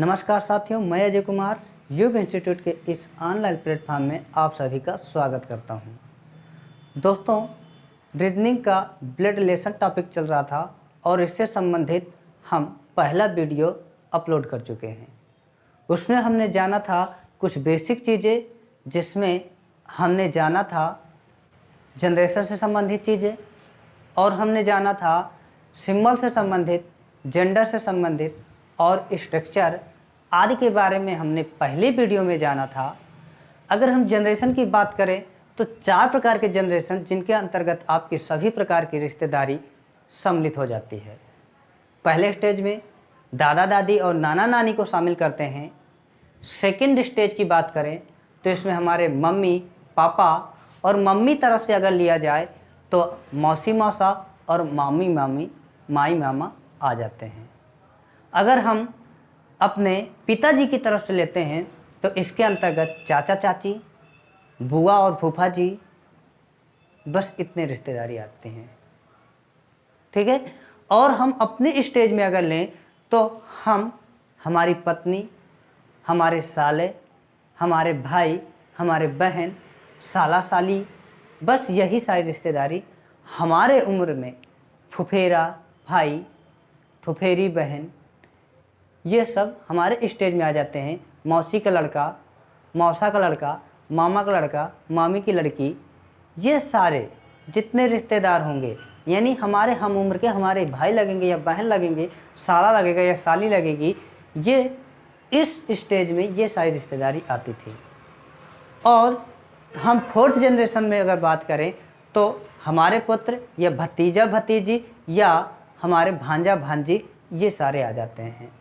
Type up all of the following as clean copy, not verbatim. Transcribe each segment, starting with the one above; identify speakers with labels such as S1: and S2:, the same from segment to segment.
S1: नमस्कार साथियों, मैं अजय कुमार योग इंस्टीट्यूट के इस ऑनलाइन प्लेटफॉर्म में आप सभी का स्वागत करता हूं। दोस्तों, रीजनिंग का ब्लड रिलेशन टॉपिक चल रहा था और इससे संबंधित हम पहला वीडियो अपलोड कर चुके हैं। उसमें हमने जाना था कुछ बेसिक चीज़ें, जिसमें हमने जाना था जनरेशन से संबंधित चीज़ें और हमने जाना था सिंबल से संबंधित, जेंडर से संबंधित और स्ट्रक्चर आदि के बारे में हमने पहले वीडियो में जाना था। अगर हम जनरेशन की बात करें तो 4 प्रकार के जनरेशन, जिनके अंतर्गत आपकी सभी प्रकार की रिश्तेदारी सम्मिलित हो जाती है। पहले स्टेज में दादा दादी और नाना नानी को शामिल करते हैं। सेकंड स्टेज की बात करें तो इसमें हमारे मम्मी पापा और मम्मी तरफ से अगर लिया जाए तो मौसी मौसा और मामी मामी माई मामा आ जाते हैं। अगर हम अपने पिताजी की तरफ से लेते हैं तो इसके अंतर्गत चाचा चाची, बुआ और फूफा जी, बस इतने रिश्तेदारी आते हैं। ठीक है। और हम अपने स्टेज में अगर लें तो हम, हमारी पत्नी, हमारे साले, हमारे भाई, हमारे बहन, साला साली, बस यही सारी रिश्तेदारी हमारे उम्र में, फुफेरा भाई, फुफेरी बहन, ये सब हमारे स्टेज में आ जाते हैं। मौसी का लड़का, मौसा का लड़का, मामा का लड़का, मामी की लड़की, ये सारे जितने रिश्तेदार होंगे, यानी हमारे हम उम्र के हमारे भाई लगेंगे या बहन लगेंगे, साला लगेगा या साली लगेगी, ये इस स्टेज में ये सारी रिश्तेदारी आती थी। और हम 4th जनरेशन में अगर बात करें तो हमारे पुत्र या भतीजा भतीजी या हमारे भांजा भांजी, ये सारे आ जाते हैं।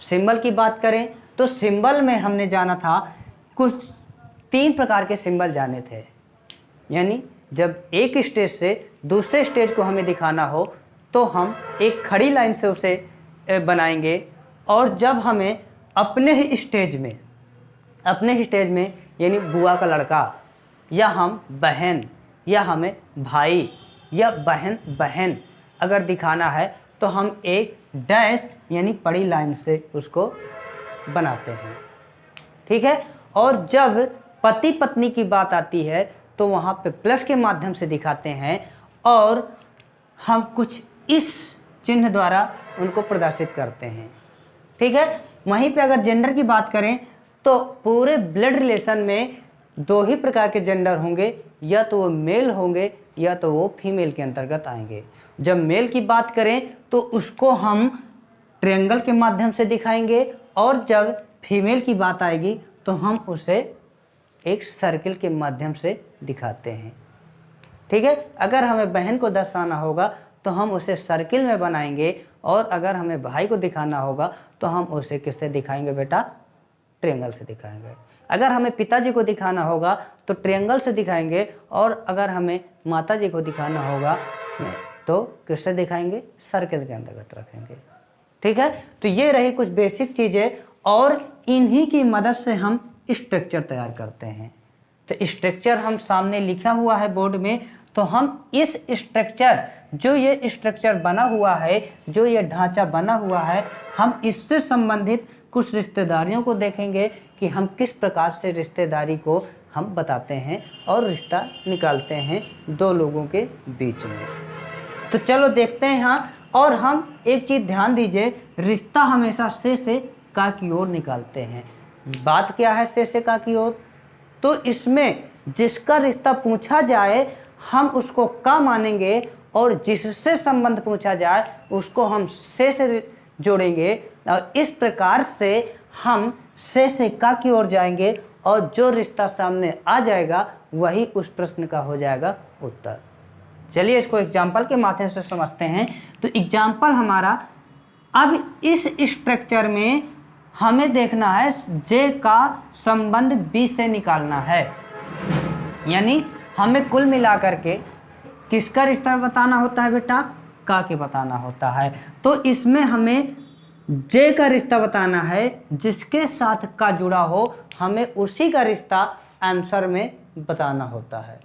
S1: सिंबल की बात करें तो सिंबल में हमने जाना था कुछ 3 प्रकार के सिंबल जाने थे। यानी जब एक स्टेज से दूसरे स्टेज को हमें दिखाना हो तो हम एक खड़ी लाइन से उसे बनाएंगे, और जब हमें अपने ही स्टेज में यानी बुआ का लड़का या हम बहन या हमें भाई या बहन अगर दिखाना है तो हम एक डैश यानी बड़ी लाइन से उसको बनाते हैं। ठीक है। और जब पति पत्नी की बात आती है तो वहाँ पे प्लस के माध्यम से दिखाते हैं और हम कुछ इस चिन्ह द्वारा उनको प्रदर्शित करते हैं। ठीक है। वहीं पे अगर जेंडर की बात करें तो पूरे ब्लड रिलेशन में 2 ही प्रकार के जेंडर होंगे, या तो वो मेल होंगे या तो वो फीमेल के अंतर्गत आएंगे। जब मेल की बात करें तो उसको हम ट्रायंगल के माध्यम से दिखाएंगे, और जब फीमेल की बात आएगी तो हम उसे एक सर्किल के माध्यम से दिखाते हैं। ठीक है। अगर हमें बहन को दर्शाना होगा तो हम उसे सर्किल में बनाएंगे, और अगर हमें भाई को दिखाना होगा तो हम उसे किससे दिखाएंगे बेटा? ट्रायंगल से दिखाएंगे। अगर हमें पिताजी को दिखाना होगा तो ट्रायंगल से दिखाएंगे, और अगर हमें माताजी को दिखाना होगा तो किससे दिखाएंगे? सर्किल के अंतर्गत रखेंगे। ठीक है। तो ये रही कुछ बेसिक चीज़ें, और इन्हीं की मदद से हम स्ट्रक्चर तैयार करते हैं। तो स्ट्रक्चर हम सामने लिखा हुआ है बोर्ड में, तो हम इस स्ट्रक्चर, जो ये स्ट्रक्चर बना हुआ है, जो ये ढांचा बना हुआ है, हम इससे संबंधित कुछ रिश्तेदारियों को देखेंगे कि हम किस प्रकार से रिश्तेदारी को हम बताते हैं और रिश्ता निकालते हैं 2 लोगों के बीच में। तो चलो देखते हैं। हाँ, और हम एक चीज़ ध्यान दीजिए, रिश्ता हमेशा से का की ओर निकालते हैं। बात क्या है से का की ओर? तो इसमें जिसका रिश्ता पूछा जाए हम उसको का मानेंगे, और जिससे संबंध पूछा जाए उसको हम से जोड़ेंगे, और इस प्रकार से हम से का की ओर जाएंगे, और जो रिश्ता सामने आ जाएगा वही उस प्रश्न का हो जाएगा उत्तर। चलिए इसको एग्जाम्पल के माध्यम से समझते हैं। तो एग्जाम्पल हमारा, अब इस स्ट्रक्चर में हमें देखना है जे का संबंध बी से निकालना है, यानी हमें कुल मिलाकर के किसका रिश्ता बताना होता है बेटा? का के बताना होता है। तो इसमें हमें जे का रिश्ता बताना है, जिसके साथ का जुड़ा हो हमें उसी का रिश्ता आंसर में बताना होता है।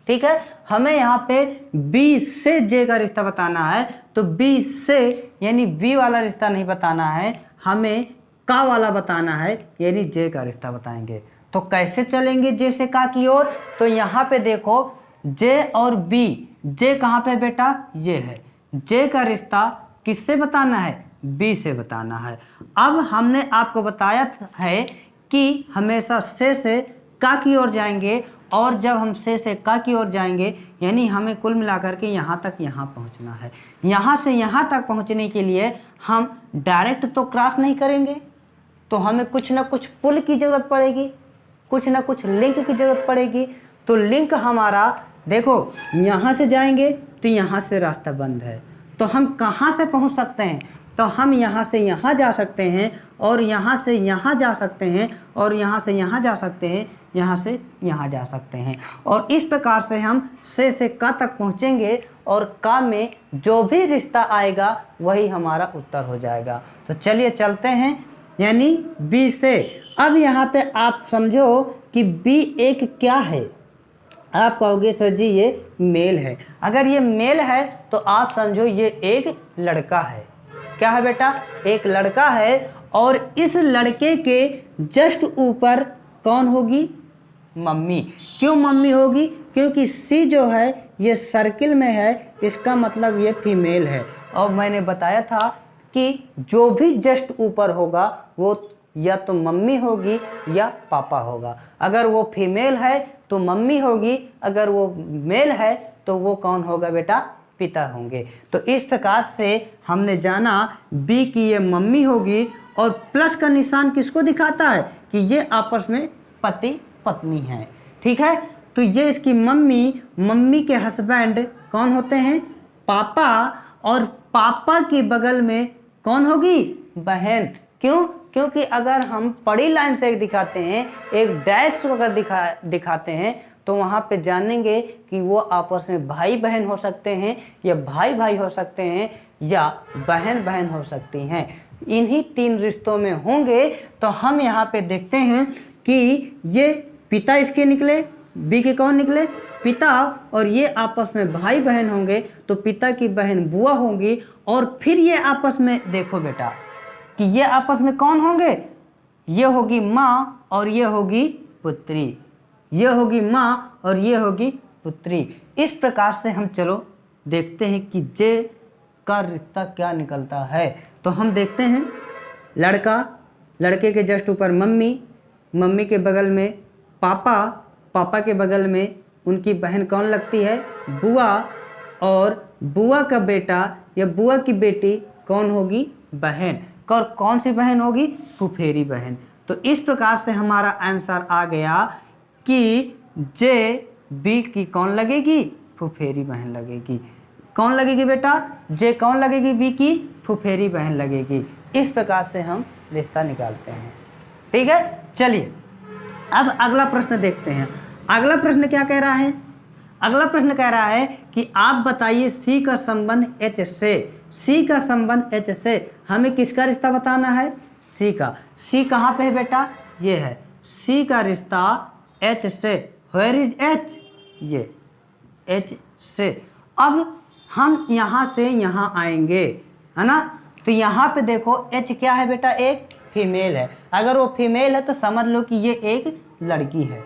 S1: ठीक है। हमें यहाँ पे बी से जे का रिश्ता बताना है, तो बी से यानी बी वाला रिश्ता नहीं बताना है, हमें का वाला बताना है, यानी जे का रिश्ता बताएंगे। तो कैसे चलेंगे जे से का की ओर? तो यहाँ पे देखो जे और बी, जे कहाँ पे बेटा? ये है। जे का रिश्ता किससे बताना है? बी से बताना है। अब हमने आपको बताया है कि हमेशा से का की ओर जाएंगे, और जब हम से का की ओर जाएंगे यानी हमें कुल मिलाकर के यहाँ तक यहाँ पहुँचना है। यहाँ से यहाँ तक पहुँचने के लिए हम डायरेक्ट तो क्रॉस नहीं करेंगे, तो हमें कुछ ना कुछ पुल की ज़रूरत पड़ेगी, कुछ ना कुछ लिंक की ज़रूरत पड़ेगी। तो लिंक हमारा देखो, यहाँ से जाएंगे तो यहाँ से रास्ता बंद है, तो हम कहाँ से पहुँच सकते हैं? तो हम यहाँ से यहाँ जा सकते हैं, और यहाँ से यहाँ जा सकते हैं, और यहाँ से यहाँ जा सकते हैं, यहाँ से यहाँ जा सकते हैं। और इस प्रकार से हम से का तक पहुँचेंगे, और का में जो भी रिश्ता आएगा वही हमारा उत्तर हो जाएगा। तो चलिए चलते हैं, यानी बी से। अब यहाँ पे आप समझो कि बी एक क्या है? आप कहोगे सर जी ये मेल है। अगर ये मेल है तो आप समझो ये एक लड़का है। क्या है बेटा? एक लड़का है, और इस लड़के के जस्ट ऊपर कौन होगी? मम्मी। क्यों मम्मी होगी? क्योंकि सी जो है ये सर्किल में है, इसका मतलब ये फीमेल है। और मैंने बताया था कि जो भी जस्ट ऊपर होगा वो या तो मम्मी होगी या पापा होगा। अगर वो फीमेल है तो मम्मी होगी, अगर वो मेल है तो वो कौन होगा बेटा? पिता होंगे। तो इस प्रकार से हमने जाना बी की ये मम्मी होगी, और प्लस का निशान किसको दिखाता है? कि ये आपस में पति पत्नी हैं। ठीक है, तो ये इसकी मम्मी, मम्मी के हस्बैंड कौन होते हैं? पापा। और पापा के बगल में कौन होगी? बहन। क्यों? क्योंकि अगर हम बड़ी लाइन से दिखाते हैं, एक डैश अगर दिखाते हैं, तो वहाँ पे जानेंगे कि वो आपस में भाई बहन हो सकते हैं, या भाई भाई हो सकते हैं, या बहन बहन हो सकती हैं। इन्हीं तीन रिश्तों में होंगे। तो हम यहाँ पे देखते हैं कि ये पिता इसके निकले, बी के कौन निकले? पिता। और ये आपस में भाई बहन होंगे, तो पिता की बहन बुआ होंगी। और फिर ये आपस में देखो बेटा कि ये आपस में कौन होंगे? ये होगी माँ और ये होगी पुत्री। ये होगी माँ और ये होगी पुत्री। इस प्रकार से हम चलो देखते हैं कि जे का रिश्ता क्या निकलता है। तो हम देखते हैं लड़का, लड़के के जस्ट ऊपर मम्मी, मम्मी के बगल में पापा, पापा के बगल में उनकी बहन कौन लगती है? बुआ। और बुआ का बेटा या बुआ की बेटी कौन होगी? बहन। और कौन सी बहन होगी? फुफेरी बहन। तो इस प्रकार से हमारा आंसर आ गया कि जे बी की कौन लगेगी? फुफेरी बहन लगेगी। कौन लगेगी बेटा? जे कौन लगेगी? बी की फुफेरी बहन लगेगी। इस प्रकार से हम रिश्ता निकालते हैं। ठीक है, चलिए अब अगला प्रश्न देखते हैं। अगला प्रश्न क्या कह रहा है? अगला प्रश्न कह रहा है कि आप बताइए सी का संबंध एच से। सी का संबंध एच से, हमें किसका रिश्ता बताना है? सी का। सी कहाँ पे है बेटा? ये है। सी का रिश्ता एच से। Where is H? ये एच से। अब हम यहाँ से यहाँ आएंगे, है ना? तो यहाँ पे देखो एच क्या है बेटा? एक फीमेल है। अगर वो फीमेल है तो समझ लो कि ये एक लड़की है।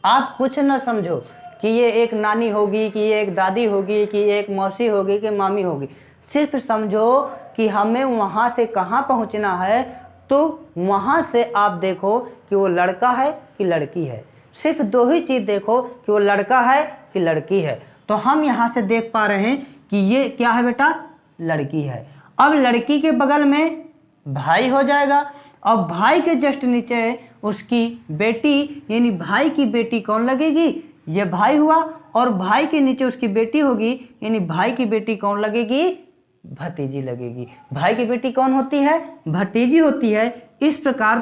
S1: आप कुछ न समझो कि ये एक नानी होगी, कि ये एक दादी होगी, कि एक मौसी होगी, कि मामी होगी। सिर्फ समझो कि हमें वहाँ से कहाँ पहुँचना है। तो वहाँ से आप देखो कि वो लड़का है कि लड़की है। सिर्फ दो ही चीज़ देखो कि वो लड़का है कि लड़की है। तो हम यहाँ से देख पा रहे हैं कि ये क्या है बेटा? लड़की है। अब लड़की के बगल में भाई हो जाएगा, और भाई के जस्ट नीचे उसकी बेटी, यानी भाई की बेटी कौन लगेगी? ये भाई हुआ। और भाई के नीचे उसकी बेटी होगी, यानी भाई की बेटी कौन लगेगी? भतीजी लगेगी। भाई की बेटी कौन होती है? भतीजी होती है। इस प्रकार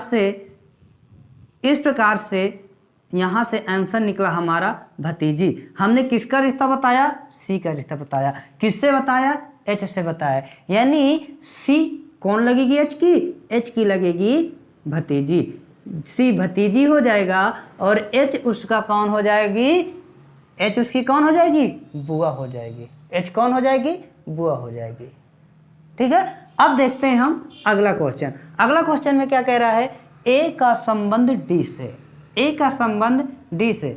S1: से यहाँ से आंसर निकला हमारा भतीजी। हमने किसका रिश्ता बताया? सी का रिश्ता बताया। किससे बताया? एच से बताया। यानी सी कौन लगेगी? एच की। एच की लगेगी भतीजी। सी भतीजी हो जाएगा, और एच उसका कौन हो जाएगी? एच उसकी कौन हो जाएगी? बुआ हो जाएगी। एच कौन हो जाएगी? बुआ हो जाएगी। ठीक है। अब देखते हैं हम अगला क्वेश्चन। अगला क्वेश्चन में क्या कह रहा है, ए का संबंध डी से, ए का संबंध डी से।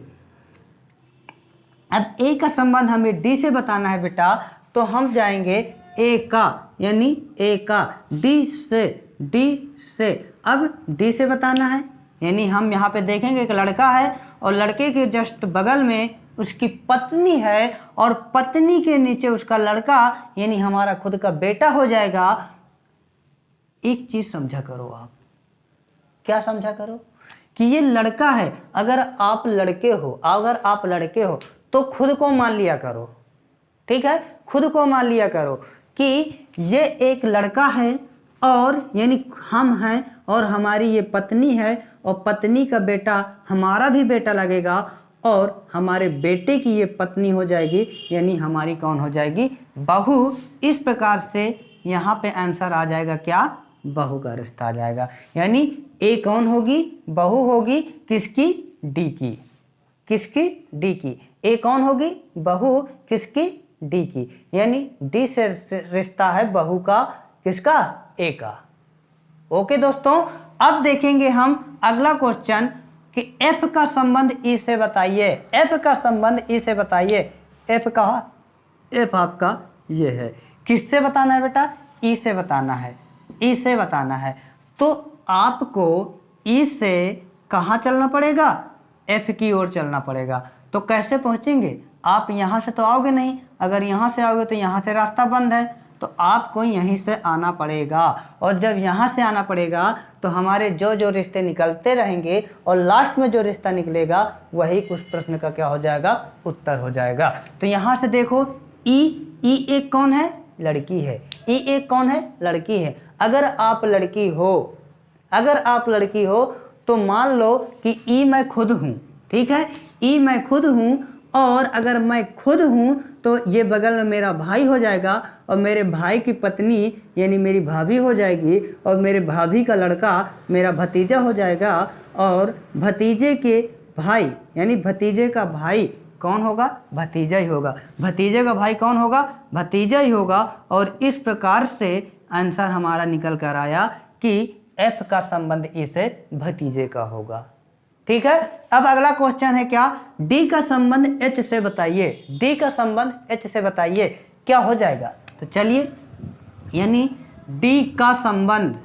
S1: अब ए का संबंध हमें डी से बताना है बेटा, तो हम जाएंगे ए का, यानी ए का डी से, डी से। अब डी से बताना है, यानी हम यहाँ पे देखेंगे एक लड़का है और लड़के के जस्ट बगल में उसकी पत्नी है और पत्नी के नीचे उसका लड़का, यानी हमारा खुद का बेटा हो जाएगा। एक चीज समझा करो आप, क्या समझा करो कि ये लड़का है। अगर आप लड़के हो, अगर आप लड़के हो तो खुद को मान लिया करो, ठीक है, खुद को मान लिया करो कि ये एक लड़का है और यानी हम हैं और हमारी ये पत्नी है और पत्नी का बेटा हमारा भी बेटा लगेगा और हमारे बेटे की ये पत्नी हो जाएगी, यानी हमारी कौन हो जाएगी, बहू। इस प्रकार से यहाँ पे आंसर आ जाएगा क्या, बहू का रिश्ता आ जाएगा। यानी ए कौन होगी, बहू होगी, किसकी, डी की, किसकी, डी की। ए कौन होगी, बहू, किसकी, डी की। यानी डी से रिश्ता है बहू का, किसका, ए का। ओके दोस्तों, अब देखेंगे हम अगला क्वेश्चन कि एफ का संबंध ई से बताइए, एफ का संबंध ई से बताइए। एफ का, एफ आपका ये है, किससे बताना है बेटा, ई से बताना है, ई से बताना है। तो आपको ई से कहाँ चलना पड़ेगा, एफ की ओर चलना पड़ेगा। तो कैसे पहुँचेंगे, आप यहाँ से तो आओगे नहीं, अगर यहाँ से आओगे तो यहाँ से रास्ता बंद है, तो आपको यहीं से आना पड़ेगा। और जब यहाँ से आना पड़ेगा तो हमारे जो जो रिश्ते निकलते रहेंगे और लास्ट में जो रिश्ता निकलेगा वही उस प्रश्न का क्या हो जाएगा, उत्तर हो जाएगा। तो यहाँ से देखो, ई एक कौन है, लड़की है, ई एक कौन है, लड़की है। अगर आप लड़की हो, अगर आप लड़की हो तो मान लो कि ई मैं खुद हूँ, ठीक है, ई मैं खुद हूँ और अगर मैं खुद हूँ तो ये बगल में मेरा भाई हो जाएगा और मेरे भाई की पत्नी यानी मेरी भाभी हो जाएगी और मेरे भाभी का लड़का मेरा भतीजा हो जाएगा और भतीजे के भाई यानी भतीजे का भाई कौन होगा, भतीजा ही होगा। भतीजे का भाई कौन होगा, भतीजा ही होगा। और इस प्रकार से आंसर हमारा निकल कर आया कि एफ का संबंध ई से भतीजे का होगा, ठीक है। अब अगला क्वेश्चन है क्या, डी का संबंध एच से बताइए, डी का संबंध एच से बताइए, क्या हो जाएगा। तो चलिए, यानी डी का संबंध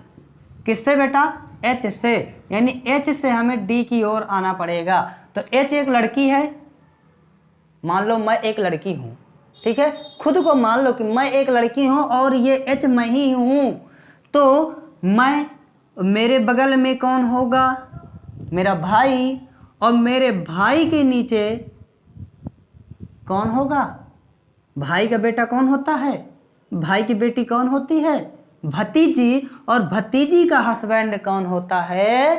S1: किससे बेटा, एच से, यानी एच से हमें डी की ओर आना पड़ेगा। तो एच एक लड़की है, मान लो मैं एक लड़की हूँ, ठीक है, खुद को मान लो कि मैं एक लड़की हूँ और ये एच मैं ही हूँ। तो मैं, मेरे बगल में कौन होगा, मेरा भाई, और मेरे भाई के नीचे कौन होगा, भाई का बेटा कौन होता है, भाई की बेटी कौन होती है, भतीजी। और भतीजी का हस्बैंड कौन होता है,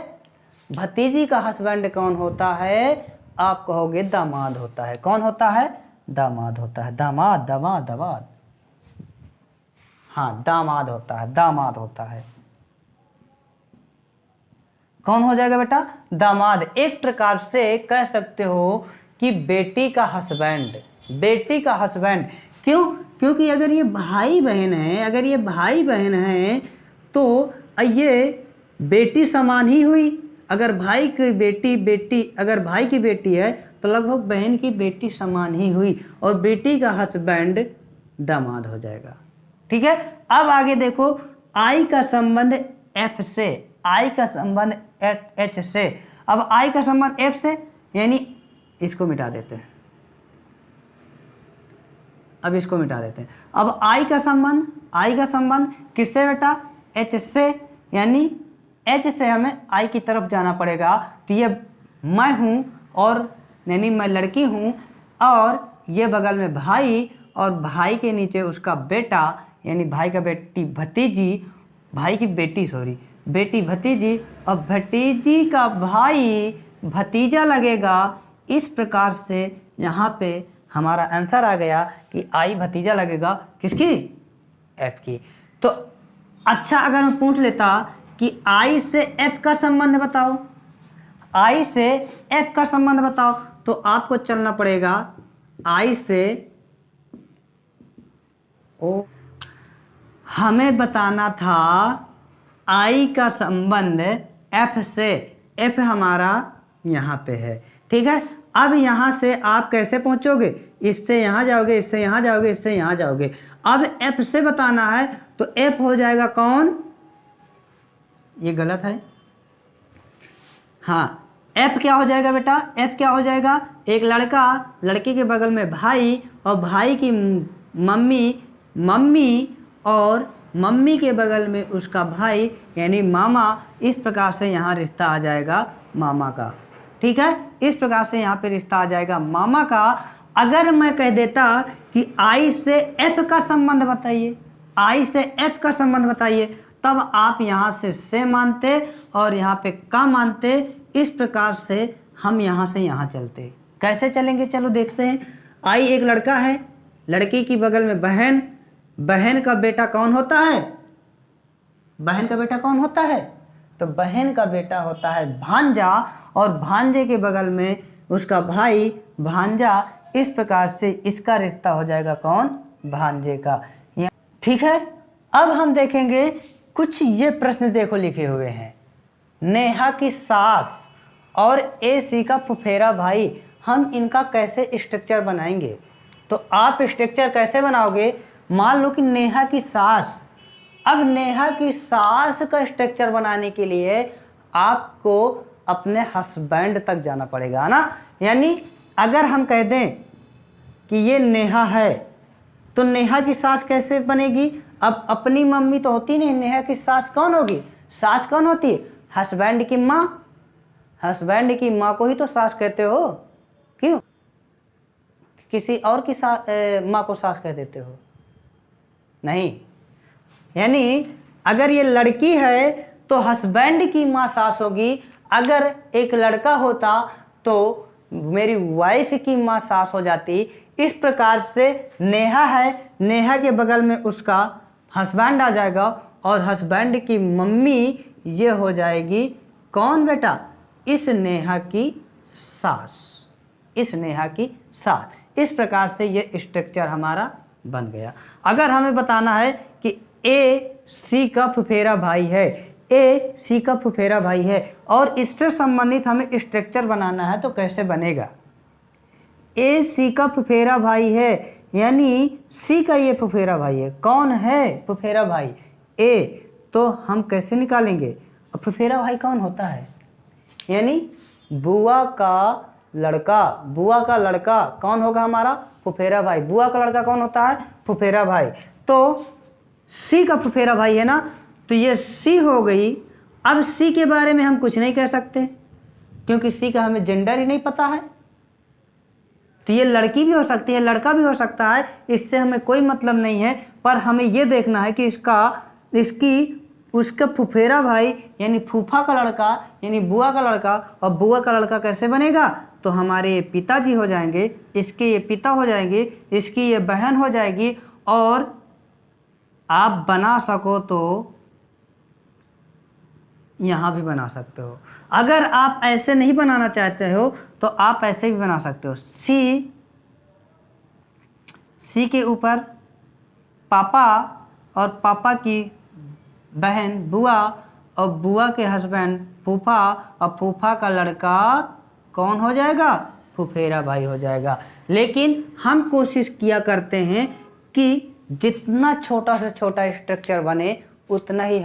S1: भतीजी का हस्बैंड कौन होता है, आप कहोगे दामाद होता है। कौन होता है, दामाद होता है, दामाद, दामाद, दामाद, हाँ दामाद होता है, दामाद होता है। कौन हो जाएगा बेटा, दामाद। एक प्रकार से कह सकते हो कि बेटी का हस्बैंड, बेटी का हस्बैंड। क्यों, क्योंकि अगर ये भाई बहन है, अगर ये भाई बहन है तो ये बेटी समान ही हुई। अगर भाई की बेटी, बेटी अगर भाई की बेटी है तो लगभग बहन की बेटी समान ही हुई और बेटी का हस्बैंड दामाद हो जाएगा, ठीक है। अब आगे देखो, आई का संबंध एफ से, आई का संबंध एच से। अब आई का संबंध एफ से, यानी इसको मिटा देते हैं, अब इसको मिटा देते हैं। अब आई का संबंध, आई का संबंध किससे बेटा, एच से, यानी एच से हमें आई की तरफ जाना पड़ेगा। तो ये मैं हूँ और यानी मैं लड़की हूँ और ये बगल में भाई और भाई के नीचे उसका बेटा यानी भाई का बेटी भतीजी, भाई की बेटी सॉरी, बेटी भतीजी और भतीजी का भाई भतीजा लगेगा। इस प्रकार से यहाँ पे हमारा आंसर आ गया कि आई भतीजा लगेगा किसकी, एफ की। तो अच्छा, अगर मैं पूछ लेता कि आई से एफ का संबंध बताओ, आई से एफ का संबंध बताओ, तो आपको चलना पड़ेगा आई से ओ, हमें बताना था आई का संबंध एफ से। एफ हमारा यहाँ पे है, ठीक है। अब यहाँ से आप कैसे पहुँचोगे, इससे यहाँ जाओगे, इससे यहाँ जाओगे, इससे यहाँ जाओगे। अब एफ से बताना है तो एफ हो जाएगा कौन, ये गलत है, हाँ एफ क्या हो जाएगा बेटा, एफ क्या हो जाएगा, एक लड़का, लड़की के बगल में भाई और भाई की मम्मी, मम्मी और मम्मी के बगल में उसका भाई यानी मामा। इस प्रकार से यहाँ रिश्ता आ जाएगा मामा का, ठीक है। इस प्रकार से यहाँ पे रिश्ता आ जाएगा मामा का। अगर मैं कह देता कि आई से एफ का संबंध बताइए, आई से एफ का संबंध बताइए, तब आप यहाँ से मानते और यहाँ पे का मानते। इस प्रकार से हम यहाँ से यहाँ चलते। कैसे चलेंगे, चलो देखते हैं। आई एक लड़का है, लड़की की बगल में बहन, बहन का बेटा कौन होता है, बहन का बेटा कौन होता है, तो बहन का बेटा होता है भांजा, और भांजे के बगल में उसका भाई भांजा। इस प्रकार से इसका रिश्ता हो जाएगा कौन, भांजे का, ठीक है। अब हम देखेंगे कुछ ये प्रश्न देखो लिखे हुए हैं। नेहा की सास और एसी का फुफेरा भाई, हम इनका कैसे स्ट्रक्चर बनाएंगे। तो आप स्ट्रक्चर कैसे बनाओगे, मान लो कि नेहा की सास, अब नेहा की सास का स्ट्रक्चर बनाने के लिए आपको अपने हस्बैंड तक जाना पड़ेगा ना। यानी अगर हम कह दें कि ये नेहा है तो नेहा की सास कैसे बनेगी। अब अपनी मम्मी तो होती नहीं, नेहा की सास कौन होगी, सास कौन होती है, हस्बैंड की माँ। हस्बैंड की माँ को ही तो सास कहते हो, क्यों, किसी और की माँ को सास कह देते हो, नहीं। यानी अगर ये लड़की है तो हस्बैंड की माँ सास होगी, अगर एक लड़का होता तो मेरी वाइफ की माँ सास हो जाती। इस प्रकार से नेहा है, नेहा के बगल में उसका हस्बैंड आ जाएगा और हस्बैंड की मम्मी ये हो जाएगी कौन बेटा, इस नेहा की सास, इस नेहा की सास। इस प्रकार से ये स्ट्रक्चर हमारा बन गया। अगर हमें बताना है कि ए सी का फुफेरा भाई है, ए सी का फुफेरा भाई है और इससे संबंधित हमें स्ट्रक्चर बनाना है तो कैसे बनेगा। ए सी का फुफेरा भाई है यानी सी का ये फुफेरा भाई है, कौन है फुफेरा भाई, ए। तो हम कैसे निकालेंगे, फुफेरा भाई कौन होता है, यानी बुआ का लड़का, बुआ का लड़का कौन होगा हमारा, फुफेरा भाई। बुआ का लड़का कौन होता है, फुफेरा भाई। तो सी का फुफेरा भाई है ना, तो ये सी हो गई। अब सी के बारे में हम कुछ नहीं कह सकते क्योंकि सी का हमें जेंडर ही नहीं पता है। तो ये लड़की भी हो सकती है, लड़का भी हो सकता है, इससे हमें कोई मतलब नहीं है। पर हमें ये देखना है कि उसका फुफेरा भाई यानी फूफा का लड़का यानी बुआ का लड़का, और बुआ का लड़का कैसे बनेगा, तो हमारे ये पिताजी हो जाएंगे, इसके ये पिता हो जाएंगे, इसकी ये बहन हो जाएगी। और आप बना सको तो यहाँ भी बना सकते हो। अगर आप ऐसे नहीं बनाना चाहते हो तो आप ऐसे भी बना सकते हो। सी के ऊपर पापा और पापा की बहन बुआ और बुआ के हस्बैंड फूफा और फूफा का लड़का कौन हो जाएगा, फुफेरा भाई हो जाएगा। लेकिन हम कोशिश किया करते हैं कि जितना छोटा से छोटा स्ट्रक्चर बने उतना ही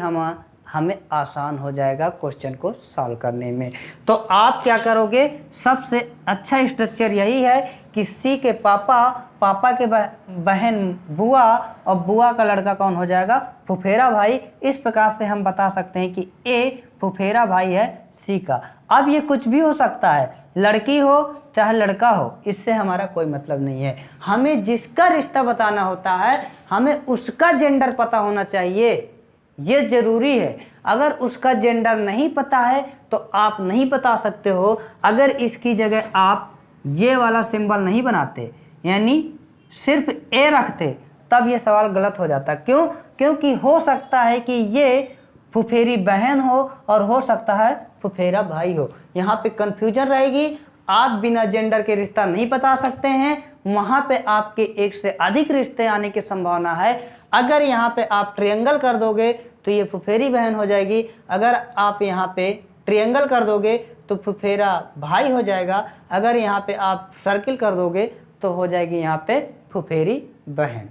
S1: हमें आसान हो जाएगा क्वेश्चन को सॉल्व करने में। तो आप क्या करोगे, सबसे अच्छा स्ट्रक्चर यही है कि सी के पापा, पापा के बहन बुआ और बुआ का लड़का कौन हो जाएगा, फुफेरा भाई। इस प्रकार से हम बता सकते हैं कि ए फुफेरा भाई है सी का। अब ये कुछ भी हो सकता है, लड़की हो चाहे लड़का हो, इससे हमारा कोई मतलब नहीं है। हमें जिसका रिश्ता बताना होता है हमें उसका जेंडर पता होना चाहिए, ये जरूरी है। अगर उसका जेंडर नहीं पता है तो आप नहीं बता सकते हो। अगर इसकी जगह आप ये वाला सिंबल नहीं बनाते यानी सिर्फ ए रखते तब ये सवाल गलत हो जाता। क्यों, क्योंकि हो सकता है कि ये फुफेरी बहन हो और हो सकता है फुफेरा भाई हो। यहाँ पे कंफ्यूजन रहेगी। आप बिना जेंडर के रिश्ता नहीं बता सकते हैं, वहाँ पे आपके एक से अधिक रिश्ते आने की संभावना है। अगर यहाँ पे आप ट्रायंगल कर दोगे तो ये फुफेरी बहन हो जाएगी, अगर आप यहाँ पे ट्रायंगल कर दोगे तो फुफेरा भाई हो जाएगा, अगर यहाँ पे आप सर्किल कर दोगे तो हो जाएगी यहाँ पे फुफेरी बहन।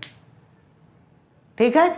S1: ठीक है।